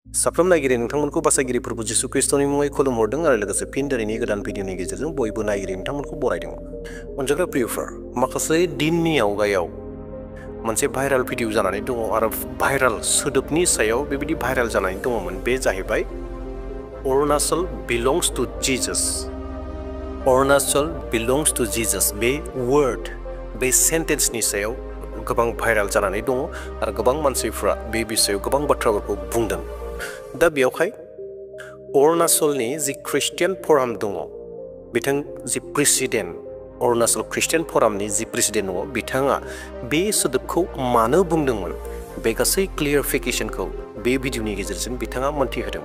साफ्रोम नायगिरि नोंथांमोनखौ बासायगिरिफोरबो जिसु ख्रिस्टनि मुङै खुलुमहरदों आरो लोगोसे फिन दिनैनि गोदान भिडिअनि गेजेरजों बयबो नायगिरि नोंथांमोनखौ बरायदों। अनजाग्रा प्रियफोर, माखासे दिननि आवगायाव मोनसे भाइराल भिडिअ जानानै दङ आरो भाइराल सोदोबनि सायाव बेबायदि भाइराल जानानै दङमोन। बे जाहैबाय Arunachal belongs to Jesus. Arunachal belongs to Jesus बे वर्ड, बे सेन्टेन्सनि सायाव गोबां भाइराल जानानै दङ आरो गोबां मानसिफ्रा बे बिषयाव गोबां बाथ्राफोरखौ बुंदों। दा बेयावहाय अरुणाचलनि जि ख्रिस्टियान फराम दङ, बिथां जि प्रेसिडेन्ट, अरुणाचल ख्रिस्टियान फरामनि जि प्रेसिडेन्ट दङ, बिथाङा बे सोदोबखौ मानो बुंदोंमोन बे गासै क्लियारिफिकेशनखौ बे भिडिअनि गेजेरजों बिथाङा मोन्थिहोदों।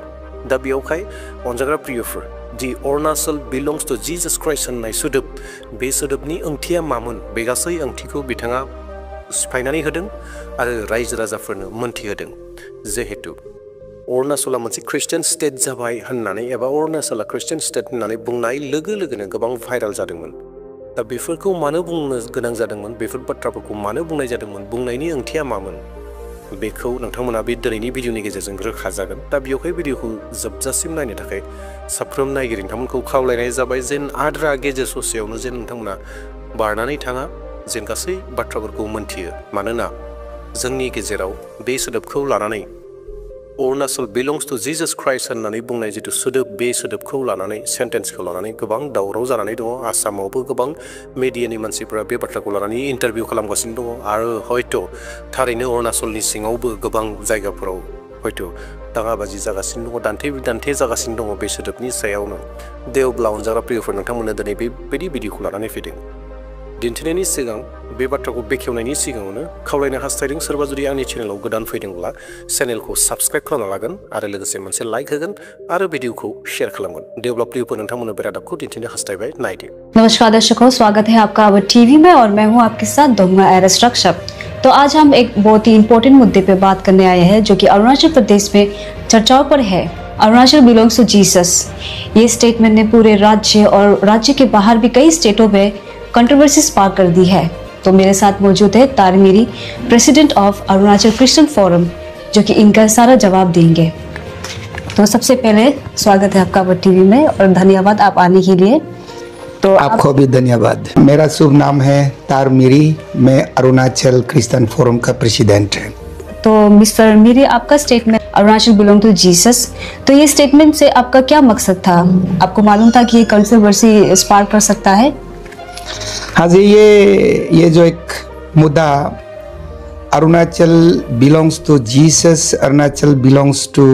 दा बेयावहाय अनजाग्रा प्रियफोर, दि अरुणाचल बिलंस टु जीसास क्राइस्ट होननाय सोदोब, बे सोदोबनि ओंथिया मामोन बे गासै ओंथिखौ बिथाङा सिफायनानै होदों आरो रायजो राजाफोरनो मोन्थिहोदों। जिहेतु अरुणाचला मोनसे ख्रिस्टियान स्टेट जाबाय होननानै एबा अरुणाचला ख्रिस्टियान स्टेट होननानै बुंनाय लोगो लोगोनो गोबां भाइराल जादोंमोन। दा बेफोरखौ मानो बुंनो गोनां जादोंमोन, बेफोर बाथ्राफोरखौ मानो बुंनाय जादोंमोन, बुंनायनि ओंथिया मामोन, बेखौ नोंथांमोना बे दिनैनि भिडिअनि गेजेरजों रोखा जागोन। दा बेवहाय भिडिअखौ जोबजासिम नायनो थाखाय साफ्रोम नायगिरि नोंथांमोनखौ खावलायनाय जाबाय जेन आद्रा गेजेर ससेयावनो जेन नोंथांमोना बारनानै थाङा, जेन गासै बाथ्राफोरखौ मोन्थियो। मानोना जोंनि गेजेराव बे सोदोबखौ लानानै अरुणाचल बिलंस टु जीसास क्राइस्ट होननानै बुंनाय जिथु सोदोब, बे सोदोबखौ लानानै, सेन्टेन्सखौ लानानै गोबां दावराव जानानै दङ। आसामावबो गोबां मिडियानि मानसिफोरा बे बाथ्राखौ लानानै इन्टारभिउ खालामगासिनो दङ आरो हयथ' थारैनो अरुणाचलनि सिङावबो गोबां जायगाफोराव हयथ' दाङाबाजि जागासिनो दङ, दान्थे जागासिनो दङ बे सोदोबनि सायावनो। दे अब्ला अनजाग्रा प्रियफोर, नोंथांमोननो दिनै बेबायदि भिडिअखौ लानानै फैदों। दिन्थिनायनि सिगां, बे बाथ्राखौ बेखेवनायनि सिगाङावनो खावलायनो हास्थायदों, सोरबा जुदि आंनि चेनेलाव गोदान फैदोंब्ला चेनेलखौ साबस्क्राइब खालामना लागोन आरो लोगोसे मोनसे लाइक होगोन आरो भिडिअखौ शेयर खालामगोन। दे अब्ला प्रियफोर, नोंथांमोननो बे रादाबखौ दिन्थिनो हास्थायबाय, नायदो। नमस्कार दर्शकों, स्वागत है आपका अवध टीवी में और मैं हूं आपके साथ दोंगा एरस रक्षक। तो आज हम एक बहुत ही इम्पोर्टेंट मुद्दे पे बात करने आए हैं जो कि अरुणाचल प्रदेश में चर्चाओं पर है। अरुणाचल बिलोंग्स टू जीसस, ये स्टेटमेंट ने पूरे राज्य और राज्य के बाहर भी कई स्टेटों में कंट्रोवर्सीज पार कर दी है। तो मेरे साथ मौजूद है Tarmiri, president of Arunachal Christian forum, जो कि इनका सारा जवाब देंगे। तो सबसे पहले स्वागत है आपका अवध टीवी में और धन्यवाद आप आने के लिए। तो आपको भी धन्यवाद। मेरा शुभ नाम है तारमिरी, मैं अरुणाचल क्रिश्चियन फोरम का प्रेसिडेंट है। तो मिस्टर मिरी, आपका statement Arunachal belong to Jesus, तो ये स्टेटमेंट से आपका क्या मकसद था? आपको मालूम था कि ये कंट्रोवर्सी स्पार्क कर सकता है? हाँ जी, ये जो एक मुद्दा Arunachal belongs to Jesus, Arunachal belongs to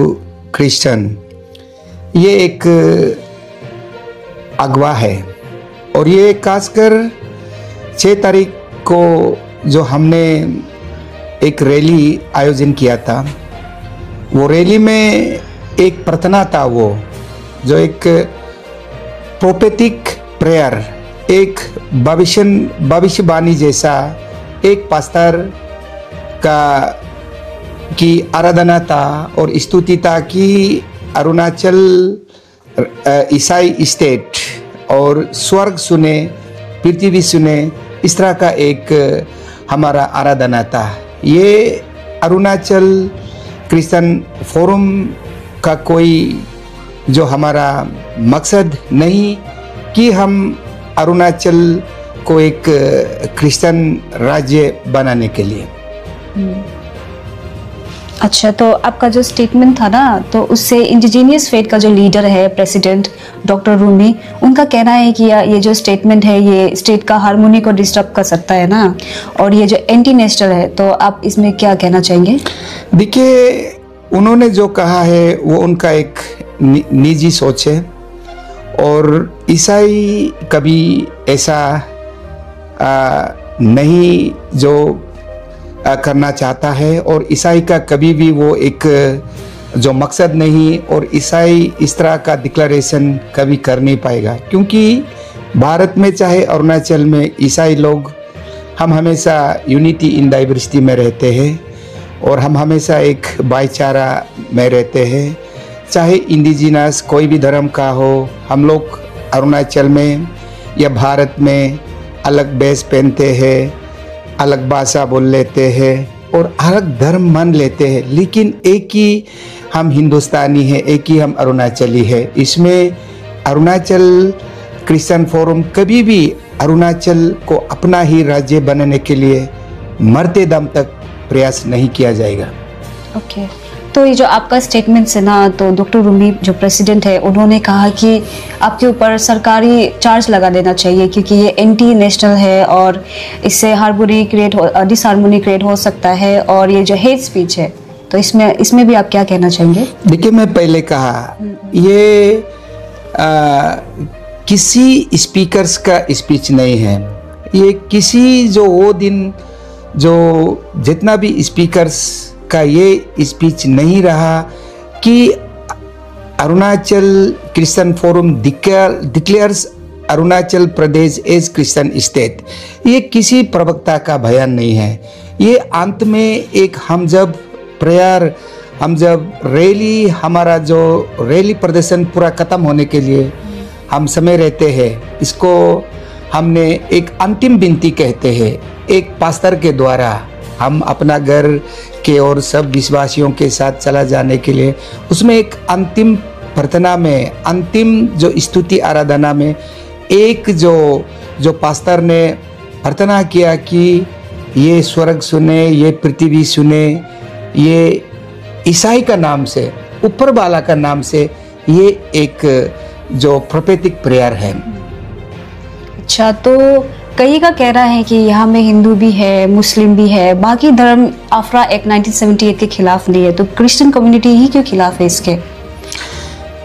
Christian, ये एक अगवा है। और ये खासकर 6 तारीख को जो हमने एक रैली आयोजन किया था, वो रैली में एक प्रार्थना था, वो जो एक प्रोफेटिक प्रेयर, एक भविष्यवाणी जैसा एक पास्टर की आराधना था और स्तुति था कि अरुणाचल ईसाई स्टेट और स्वर्ग सुने, पृथ्वी सुने, इस तरह का एक हमारा आराधना था। ये अरुणाचल क्रिश्चियन फोरम का कोई जो हमारा मकसद नहीं कि हम अरुणाचल को एक क्रिश्चियन राज्य बनाने के लिए। अच्छा, तो आपका जो स्टेटमेंट था ना, तो उससे इंडिजीनियस फेथ का जो लीडर है, प्रेसिडेंट डॉक्टर रूमी, उनका कहना है कि ये जो स्टेटमेंट है ये स्टेट का हार्मोनी को डिस्टर्ब कर सकता है ना, और ये जो एंटी नेशनल है, तो आप इसमें क्या कहना चाहेंगे? देखिए, उन्होंने जो कहा है वो उनका एक निजी सोच है और ईसाई कभी ऐसा नहीं जो करना चाहता है और ईसाई का कभी भी वो एक जो मकसद नहीं, और ईसाई इस तरह का डिक्लेरेशन कभी कर नहीं पाएगा, क्योंकि भारत में चाहे अरुणाचल में ईसाई लोग, हम हमेशा यूनिटी इन डाइवर्सिटी में रहते हैं और हम हमेशा एक भाईचारा में रहते हैं। चाहे इंडिजिनस कोई भी धर्म का हो, हम लोग अरुणाचल में या भारत में अलग ड्रेस पहनते हैं, अलग भाषा बोल लेते हैं, और अलग धर्म मान लेते हैं, लेकिन एक ही हम हिंदुस्तानी है, एक ही हम अरुणाचली है। इसमें अरुणाचल क्रिश्चियन फोरम कभी भी अरुणाचल को अपना ही राज्य बनाने के लिए मरते दम तक प्रयास नहीं किया जाएगा। ओके, तो ये जो आपका स्टेटमेंट है ना, तो डॉक्टर रूमी जो प्रेसिडेंट है उन्होंने कहा कि आपके ऊपर सरकारी चार्ज लगा देना चाहिए क्योंकि ये एंटी नेशनल है और इससे हार्मोनी क्रिएट हो, डिसहार्मोनी क्रिएट हो सकता है और ये जो हेट स्पीच है, तो इसमें भी आप क्या कहना चाहेंगे? देखिए, मैं पहले कहा ये किसी स्पीकर्स का स्पीच नहीं है, ये किसी जो वो दिन जो जितना भी स्पीकर्स का ये स्पीच नहीं रहा कि Arunachal Christian forum declares Arunachal Pradesh as Christian state. ये किसी प्रवक्ता का बयान नहीं है। ये अंत में एक हम जब प्रेयर, हम जब रैली, हमारा जो रैली प्रदर्शन पूरा खत्म होने के लिए हम समय रहते हैं, इसको हमने एक अंतिम विनती कहते हैं, एक पास्टर के द्वारा हम अपना घर के और सब विश्वासियों के साथ चला जाने के लिए, उसमें एक अंतिम प्रार्थना में, अंतिम जो स्तुति आराधना में एक जो पास्टर ने प्रार्थना किया कि ये स्वर्ग सुने, ये पृथ्वी सुने, ये ईसाई का नाम से, ऊपर वाला का नाम से, ये एक जो प्रोफेटिक प्रेयर है। अच्छा, तो कई का कहना है कि यहाँ में हिंदू भी है, मुस्लिम भी है, बाकी धर्म आफरा एक्ट 1978 के खिलाफ नहीं है, तो क्रिश्चियन कम्युनिटी ही क्यों खिलाफ है इसके?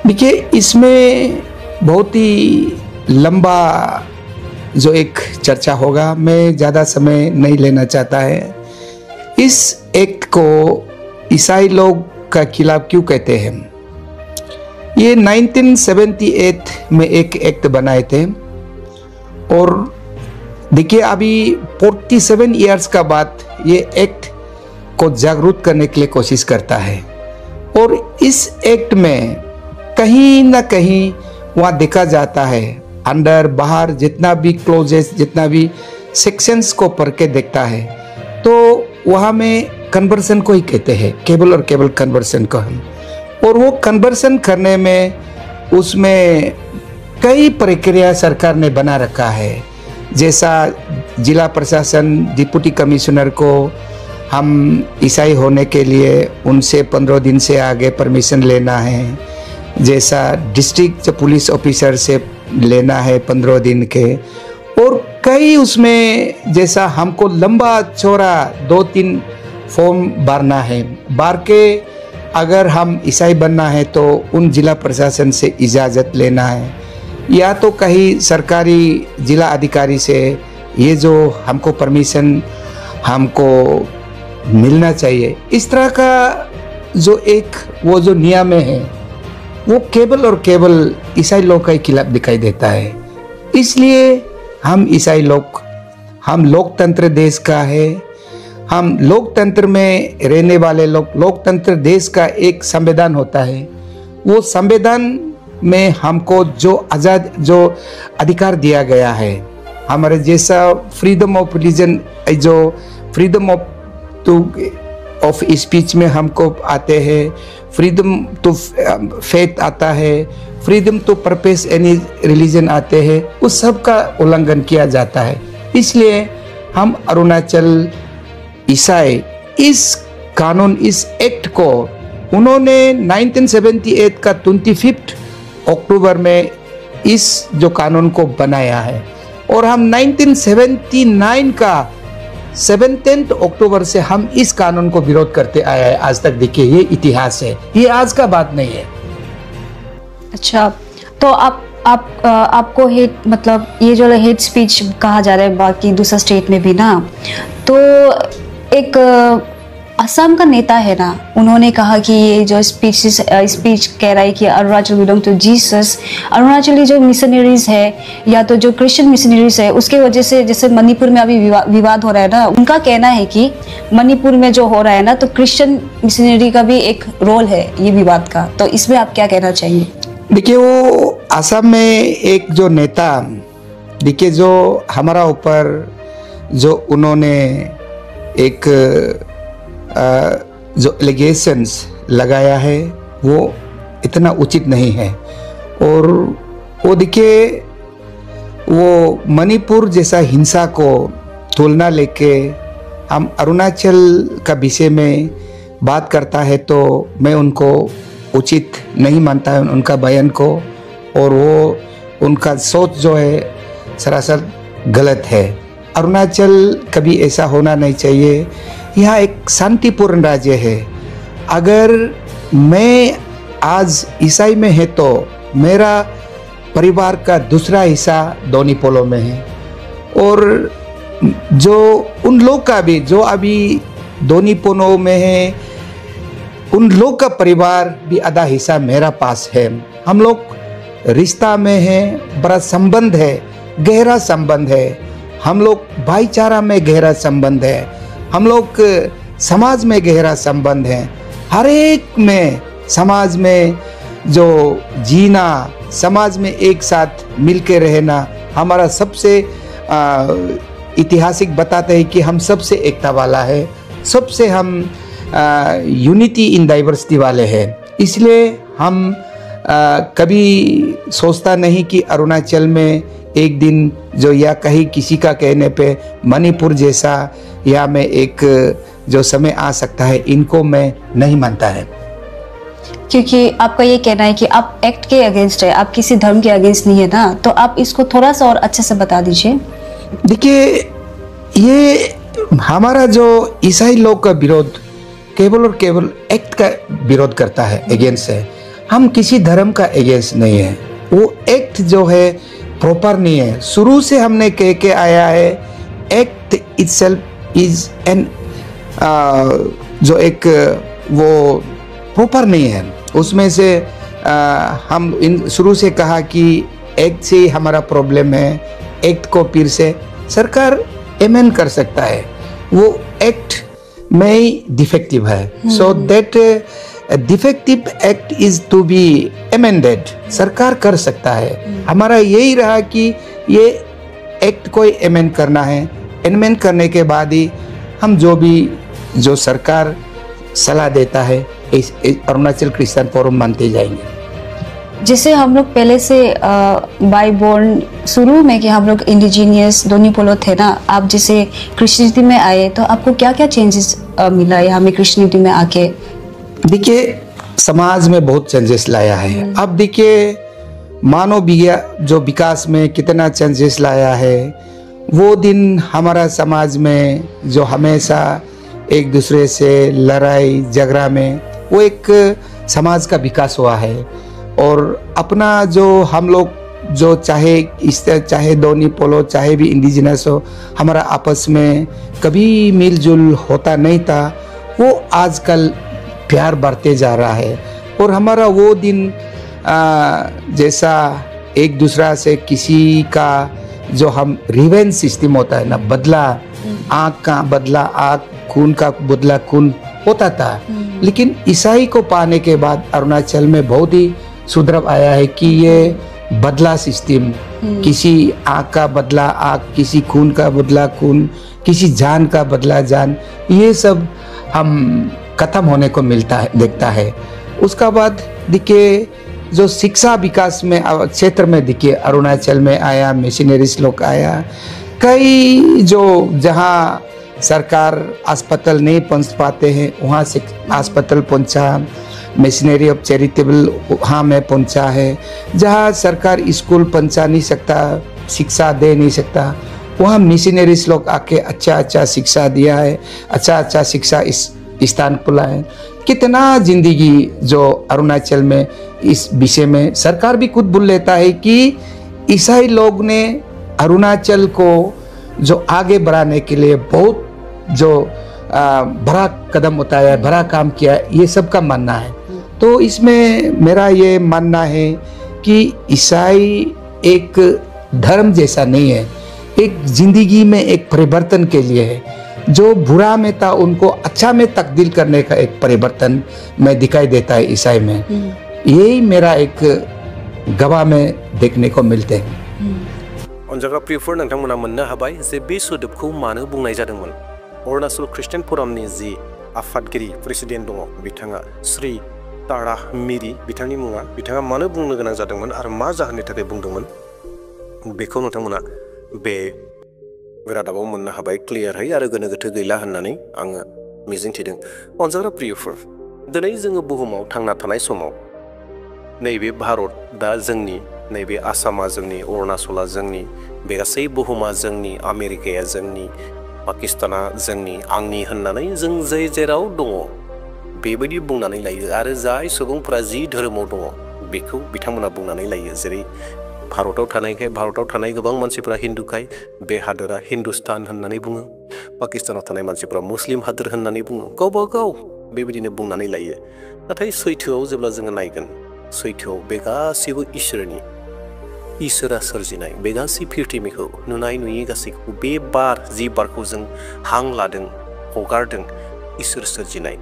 देखिए, इसमें बहुत ही लंबा जो एक चर्चा होगा, मैं ज़्यादा समय नहीं लेना चाहता है। इस एक्ट को ईसाई लोग का खिलाफ क्यों कहते हैं? ये 1978 में एक एक्ट बनाए थे और देखिए अभी 47 इयर्स का बाद ये एक्ट को जागरूक करने के लिए कोशिश करता है और इस एक्ट में कहीं ना कहीं वहाँ देखा जाता है, अंदर बाहर जितना भी क्लोजेस, जितना भी सेक्शंस को पढ़ के देखता है, तो वहाँ में कन्वर्सन को ही कहते हैं, केवल और केवल कन्वर्सन को हम। और वो कन्वर्सन करने में उसमें कई प्रक्रिया सरकार ने बना रखा है, जैसा जिला प्रशासन डिप्टी कमिश्नर को हम ईसाई होने के लिए उनसे 15 दिन से आगे परमिशन लेना है, जैसा डिस्ट्रिक्ट पुलिस ऑफिसर से लेना है 15 दिन के, और कई उसमें जैसा हमको लंबा चौड़ा 2-3 फॉर्म भरना है, भर के अगर हम ईसाई बनना है तो उन जिला प्रशासन से इजाज़त लेना है या तो कहीं सरकारी जिला अधिकारी से ये जो हमको परमिशन हमको मिलना चाहिए। इस तरह का जो एक वो जो नियम है वो केवल और केवल ईसाई लोग के खिलाफ दिखाई देता है। इसलिए हम ईसाई लोग, हम लोकतंत्र देश का है, हम लोकतंत्र में रहने वाले लोग, लोकतंत्र देश का एक संविधान होता है, वो संविधान में हमको जो आज़ाद जो अधिकार दिया गया है, हमारे जैसा फ्रीडम ऑफ रिलीजन, जो फ्रीडम ऑफ स्पीच में हमको आते हैं, फ्रीडम टू फेथ आता है, फ्रीडम टू परपेस एनी रिलीजन आते हैं, उस सब का उल्लंघन किया जाता है। इसलिए हम अरुणाचल ईसाई इस कानून, इस एक्ट को उन्होंने 1978 का 25 अक्टूबर में इस जो कानून को बनाया है और हम 1979 का 17 अक्टूबर से हम इस कानून को विरोध करते आए हैं आज तक। देखिए, ये इतिहास है, ये आज का बात नहीं है। अच्छा, तो आपको हेट, मतलब ये जो हेट स्पीच कहा जा रहा है बाकी दूसरा स्टेट में भी ना, तो एक असम का नेता है ना, उन्होंने कहा कि ये जो स्पीच कह रहा है कि अरुणाचल बिलोंग टू जीसस, अरुणाचली जो मिशनरीज है या तो जो क्रिश्चियन मिशनरीज है उसके वजह से, जैसे मणिपुर में अभी विवाद हो रहा है ना, उनका कहना है कि मणिपुर में जो हो रहा है ना, तो क्रिश्चियन मिशनरी का भी एक रोल है ये विवाद का, तो इसमें आप क्या कहना चाहिए? देखिए, वो असम में एक जो नेता, देखिए जो हमारा ऊपर जो उन्होंने एक जो एलिगेशंस लगाया है वो इतना उचित नहीं है। और वो देखिए, वो मणिपुर जैसा हिंसा को तुलना लेके हम अरुणाचल का विषय में बात करता है तो मैं उनको उचित नहीं मानता है, उनका बयान को। और वो उनका सोच जो है सरासर गलत है। अरुणाचल कभी ऐसा होना नहीं चाहिए। यहाँ एक शांतिपूर्ण राज्य है। अगर मैं आज ईसाई में है तो मेरा परिवार का दूसरा हिस्सा दोनी पोलो में है, और जो उन लोग का भी जो अभी दोनी पोलो में है, उन लोग का परिवार भी आधा हिस्सा मेरा पास है। हम लोग रिश्ता में है, बड़ा संबंध है, गहरा संबंध है। हम लोग भाईचारा में गहरा संबंध है, हम लोग समाज में गहरा संबंध है। हर एक में समाज में जो जीना, समाज में एक साथ मिलके रहना हमारा सबसे ऐतिहासिक बताते हैं कि हम सबसे एकता वाला है, सबसे हम यूनिटी इन डाइवर्सिटी वाले हैं। इसलिए हम कभी सोचता नहीं कि अरुणाचल में एक दिन जो या कहीं किसी का कहने पे मणिपुर जैसा या में एक जो समय आ सकता है, इनको मैं नहीं मानता है। क्योंकि आपका ये कहना है कि आप एक्ट के अगेंस्ट है, आप किसी धर्म के अगेंस्ट नहीं है ना, तो आप इसको थोड़ा सा और अच्छे से बता दीजिए। देखिए, ये हमारा जो ईसाई लोग का विरोध केवल और केवल एक्ट का विरोध करता है, अगेंस्ट है। हम किसी धर्म का अगेंस्ट नहीं है। वो एक्ट जो है प्रॉपर नहीं है। शुरू से हमने कह के आया है, एक्ट इटसेल्फ इज एन जो एक वो प्रॉपर नहीं है। उसमें से हम इन शुरू से कहा कि एक्ट से हमारा प्रॉब्लम है, एक्ट को फिर से सरकार एमेंड कर सकता है। वो एक्ट में ही डिफेक्टिव है, so that defective act is to be amended. सरकार कर सकता है। हमारा यही रहा कि ये एक्ट को एमेंड करना है। एमेंड करने के बाद ही हम जो सरकार सलाह देता है इस अरुणाचल क्रिश्चियन फोरम मानते जाएंगे। जैसे हम लोग पहले से बाय बॉर्न शुरू में कि हम लोग इंडिजीनियस दोनी पोलो थे ना, आप जैसे क्रिश्चियनिटी में आए तो आपको क्या क्या चेंजेस मिला है हमें क्रिश्चियनिटी में आके? देखिए, समाज में बहुत चेंजेस लाया है। अब देखिए, मानव विज्ञान जो विकास में कितना चेंजेस लाया है। वो दिन हमारा समाज में जो हमेशा एक दूसरे से लड़ाई झगड़ा में, वो एक समाज का विकास हुआ है। और अपना जो हम लोग जो चाहे दोनी पोलो चाहे भी इंडिजिनस हो, हमारा आपस में कभी मिलजुल होता नहीं था। वो आजकल प्यार बढ़ते जा रहा है। और हमारा वो दिन जैसा एक दूसरा से किसी का जो हम रिवेंज सिस्टम होता है ना, बदला आँख का बदला आँख, खून का बदला खून होता था। लेकिन ईसाई को पाने के बाद अरुणाचल में बहुत ही सुधर आया है कि ये बदला सिस्टम, किसी आँख का बदला आँख, किसी खून का बदला खून, किसी जान का बदला जान, ये सब हम खत्म होने को मिलता है, देखता है। उसका बाद देखिए, जो शिक्षा विकास में क्षेत्र में देखिए अरुणाचल में आया, मिशनरीज लोग आया। कई जो जहाँ सरकार अस्पताल नहीं पहुँच पाते हैं वहाँ से अस्पताल पहुँचा, मिशनरी ऑफ चैरिटेबल वहाँ में पहुँचा है। जहाँ सरकार स्कूल पहुँचा नहीं सकता, शिक्षा दे नहीं सकता, वहाँ मिशनरीज लोग आके अच्छा शिक्षा दिया है, अच्छा शिक्षा इस स्थान खुला है। कितना जिंदगी जो अरुणाचल में इस विषय में सरकार भी खुद बोल लेता है कि ईसाई लोग ने अरुणाचल को जो आगे बढ़ाने के लिए बहुत जो बड़ा कदम उठाया, बड़ा काम किया, ये सबका मानना है। तो इसमें मेरा ये मानना है कि ईसाई एक धर्म जैसा नहीं है, एक जिंदगी में एक परिवर्तन के लिए है। जो बुरा में था उनको अच्छा में तब्दील करने का एक परिवर्तन में दिखाई देता है ईसाई में। यही मेरा एक गवाह में देखने को मिलते हैं। अनजाग्रा प्रियफोर नोंथांमोना मोननो हाबाय जे बे सोदोबखौ मानो बुंनाय जादोंमोन। अरुणाचल क्रिश्चियन फोरामनि जि आफादगिरि प्रेसिडेन्ट दङ बिथाङा श्री तारा मिरि बिथांनि मुङा बिथाङा मानो बुंनो गोनां जादोंमोन आरो मा जाहोननि थाखाय बुंदोंमोन बेखौ नोंथांमोना बे रादाबाव मोननो हाबाय क्लियारहै आरो गोनो गोथो गैला होननानै आङो मिजिंथिदों। अनजाग्रा प्रियफोर, दिनै जोङो बुहुमाव थांना थानाय समाव नैबे भारतआ जोंनि, नैबे आसामा जोंनि, अरुणाचला जोंनि, बे गासै बुहुमा जोंनि, आमेरिकाया जोंनि, पाकिस्ताना जोंनि, आंनि होननानै जों जाय जेराव दङ बेबायदि बुंनानै लायो आरो जाय सुबुंफोरा जि धोरोमाव दङ बेखौ बिथांमोना बुंनानै लायो। जेरै भारताव थानायखाय भारताव थानाय गोबां मानसिफोरा हिन्दुखाय बे हादोरा हिन्दुस्तान होननानै बुङो, पाकिस्तानाव थानाय मानसिफोरा मुस्लिम हादोर होननानै बुङो, गावबा गाव बेबायदिनो बुंनानै लायो। नाथाय सैथोआव जेब्ला जोङो नायगोन, सैथोआव बे गासैबो इसोरा सोरजिनाय बे गासै प्रिथिबिखौ नुनाय नुयि गासैखौबो बे बार, जि बारखौ जों हां लादों हगारदों, इसोर सोरजिनाय।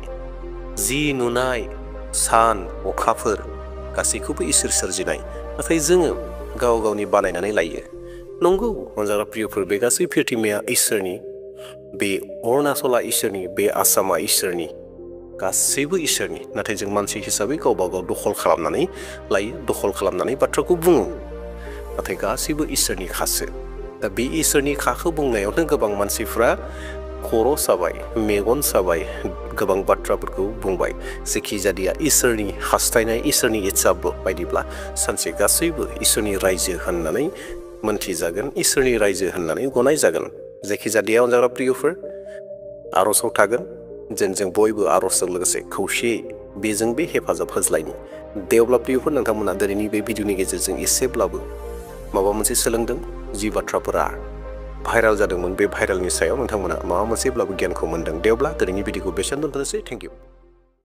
जि नुनाय सान अखाफोर गासैखौबो इसोर सोरजिनाय। नाथाय जोङो गाव गावनि बानायनानै लायो। नंगौ अनजाग्रा प्रियफोर, बे गासै प्रिथिबिया इसोरनि, बे अरुणाचला इसोरनि, बे आसामा इसोरनि, गासैबो इसोरनि। नाथाय जों मानसि हिसाबै गावबा गाव दखल खालामनानै लायो, दखल खालामनानै बाथ्राखौ बुङो। नाथाय गासैबो इसोरनि खासो। दा बे इसोरनि खाखौ बुंनायावनो गोबां मानसिफ्रा खर' साबाय, मेगन साबाय, गोबां बाथ्राफोरखौ बुंबाय। जेखि जादिया इसोरनि हास्थायनाय, इसोरनि इच्ছা बायदिब्ला सानसे गासैबो इसोरनि रायजो होननानै मोनथिजागोन, इसोरनि रायजो होननानै गनाय जागोन। जेखि जादिया अनजाग्रा प्रियफोर, आर'जआव थागोन। जों बयबो आर'जजों लोगोसे खौसेयै बेजों बे हेफाजाब होज्लायनि। दे अब्ला प्रियफोर, नोंथांमोना दिनैनि बे भिडिअनि गेजेरजों एसेब्लाबो माबा मोनसे सोलोंदों, जि बाथ्राफोरा भाइराल जादोंमोन बे भाइरालनि सायाव नोंथांमोना माबा मोनसेब्लाबो गियानखौ मोनदों। दे अब्ला दिनैनि भिडिअखौ बेसेयावनो दोनथ'नोसै। Thank you.